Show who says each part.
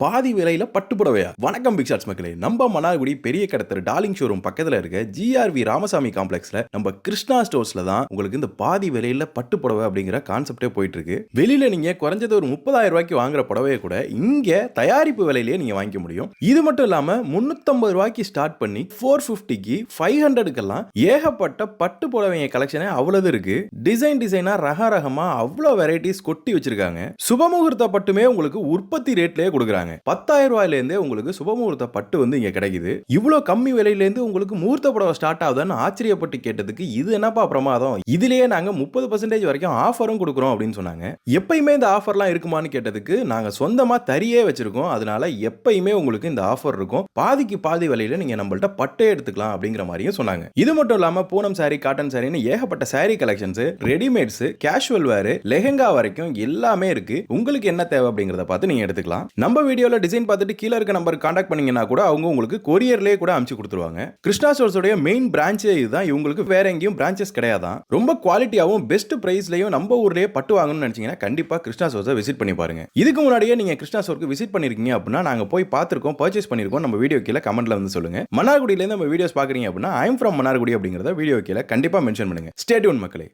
Speaker 1: பாதி விலையில பட்டு புடவையா? வணக்கம் பிக் ஷாட்ஸ் மக்களே. நம்ம மன்னார்குடி பெரிய கடத்தர் டார்லிங் ஷோரூம் பக்கத்துல இருக்க ஜிஆர்வி ராமசாமி காம்ப்ளெக்ஸ்ல நம்ம கிருஷ்ணா ஸ்டோர்ஸ்ல தான் உங்களுக்கு இந்த பாதி விலையில பட்டு புடவை அப்படிங்கிற கான்செப்டே போயிட்டு இருக்கு. வெளியில நீங்க குறைஞ்சது ஒரு 30,000 ரூபாய்க்கு வாங்குற புடவையை கூட இங்க தயாரிப்பு விலையிலேயே நீங்க வாங்கிக்க முடியும். இது மட்டும் இல்லாம 350 ரூபாய்க்கு ஸ்டார்ட் பண்ணி 450க்கு 500க்கெல்லாம் ஏகப்பட்ட பட்டு புடவைங்க கலெக்ஷனே அவ்வளவு இருக்கு. டிசைனா ரகமா அவ்வளவு வெரைட்டிஸ் கொட்டி வச்சிருக்காங்க. சுபமுகூர்த்த பட்டுமே உங்களுக்கு உற்பத்தி ரேட்லயே கொடுக்குறாங்க. 10,000 ரூபாயில இருந்தே உங்களுக்கு சுபமுகூர்த்த பட்டு வந்து இங்க கிடைக்குது. இவ்வளவு கம்மி விலையில இருந்து உங்களுக்கு முகூர்த்த புடவை ஸ்டார்ட் ஆகுதுன்னு ஆச்சரியப்பட்டு கேட்டதுக்கு இது என்னப்பா பிரமாதம், இதுலயே நாங்க 30% வரைக்கும் ஆஃபரும் கொடுக்குறோம் அப்படின்னு சொன்னாங்க. எப்பயுமே இந்த ஆஃபர்லாம் இருக்குமான்னு கேட்டதுக்கு நாங்க சொந்தமா தறியே வச்சிருக்கோம், அதனால எப்பயுமே உங்களுக்கு இந்த ஆஃபர் இருக்கும், பாதிக்கு பாதி விலையில நீங்க நம்மள்ட்ட பட்டே எடுத்துக்கலாம் அப்படிங்கிற மாதிரியும் சொன்னாங்க. இது மட்டும் இல்லாம பூனம் சாரி, காட்டன் சாரின்னு ஏகப்பட்ட சாரி கலெக்ஷன்ஸ், ரெடிமேட்ஸ், கேஷுவல் வேர், லெஹங்கா வரைக்கும் எல்லாமே இருக்கு. உங்களுக்கு என்ன தேவை அப்படிங்கறத பார்த்து நீங்க எடுத்துக்கலாம். நம்ம வீடியோல டிசைன் பார்த்துட்டு கீழ இருக்க நம்பருக்கு கான்டாக்ட் பண்ணீங்கன்னா கூட அவங்க உங்களுக்கு கொரியர்லயே கூட அனுப்பிச்சு கொடுத்துருவாங்க. கிருஷ்ணா ஸ்டோர்ஸோட மெயின் பிரான்ச்சே இதுதான். இவங்களுக்கு வேற எங்கேயும் பிரான்ச்சஸ் கிடையாதான். ரொம்ப குவாலிட்டியாவும் பெஸ்ட் பிரைஸ்லயும் நம்ம ஊர்லயே பட்டு வாங்கணும்னு நினைச்சீங்கன்னா கண்டிப்பா கிருஷ்ணா ஸ்டோர்ஸை விசிட் பண்ணி பாருங்க. இதுக்கு முன்னாடியே நீங்க கிருஷ்ணா ஸ்டோருக்கு விசிட் பண்ணிருக்கீங்க அப்படின்னா நாங்க போய் பார்த்திருக்கோம், பர்ச்சேஸ் பண்ணிருக்கோம், நம்ம வீடியோ கீழே கமெண்ட்ல வந்து சொல்லுங்க. மன்னார்குடியில இருந்து நம்ம வீடியோஸ் பாக்குறீங்க அப்படின்னா ஐ எம் ஃப்ரம் மன்னார்குடி அப்படிங்கறத வீடியோ கீழே கண்டிப்பா மென்ஷன் பண்ணுங்க. ஸ்டே டியூன் மக்களே.